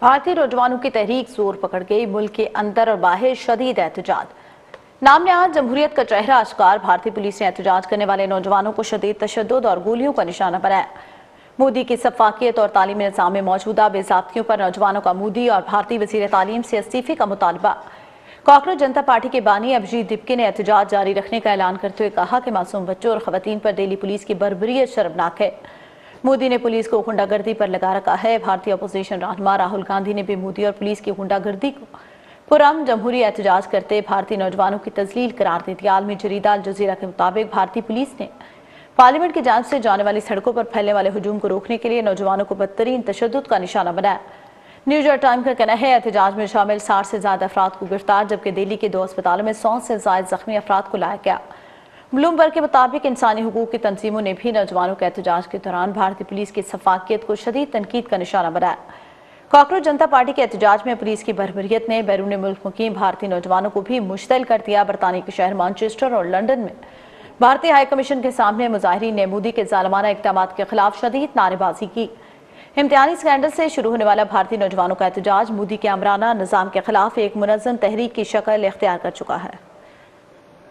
بھارتی نوجوانوں کی تحریک زور پکڑ گئی، ملک کے اندر اور باہر شدید احتجاج۔ نام نہاد جمہوریت کا چہرہ اشکار بھارتی پولیس نے احتجاج کرنے والے نوجوانوں کو شدید تشدد اور گولیوں کا نشانہ بنایا۔ مودی کی سفاکیت اور تعلیمی نظام میں موجودہ بے ضابطگیوں پر نوجوانوں کا مودی اور بھارتی وزیر تعلیم سے استعفے کا مطالبہ۔ کاکروچ جنتا پارٹی کے بانی ابھجیت دپکے نے احتجاج جاری رکھنے کا اعلان کرتے ہوئے کہا کہ معصوم بچوں اور خواتین پر دہلی پولیس کی بربریت شرمناک ہے۔ مودی نے پولیس کو غنڈہ گردی پر لگا رکھا ہے۔ بھارتی اپوزیشن رہنما راہل گاندھی نے بھی مودی اور پولیس کی غنڈہ گردی کو پرامن جمہوری احتجاج کرتے بھارتی نوجوانوں کی تذلیل قرار دی۔ عالمی جریدہ الجزیرہ کے مطابق بھارتی پولیس نے پارلیمنٹ کی جانب سے جانے والی سڑکوں پر پھیلنے والے ہجوم کو روکنے کے لیے نوجوانوں کو بدترین تشدد کا نشانہ بنایا۔ نیو یارک ٹائمز کا کہنا ہے احتجاج میں شامل 60 سے زیادہ افراد کو گرفتار، جبکہ دہلی کے 2 اسپتالوں میں 100 سے زائد زخمی افراد کو لایا گیا۔ بلومبرگ کے مطابق انسانی حقوق کی تنظیموں نے بھی نوجوانوں کے احتجاج کے دوران بھارتی پولیس کی سفاکیت کو شدید تنقید کا نشانہ بنایا۔ کاکروچ جنتا پارٹی کے احتجاج میں پولیس کی بربریت نے بیرون ملک مقیم بھارتی نوجوانوں کو بھی مشتعل کر دیا۔ برطانیہ کے شہر مانچسٹر اور لندن میں بھارتی ہائی کمیشن کے سامنے مظاہرین نے مودی کے ظالمانہ اقدامات کے خلاف شدید نعرے بازی کی۔ امتحانی اسکینڈل سے شروع ہونے والا بھارتی نوجوانوں کا احتجاج مودی کے آمرانہ نظام کے خلاف ایک منظم تحریک کی شکل اختیار کر چکا ہے۔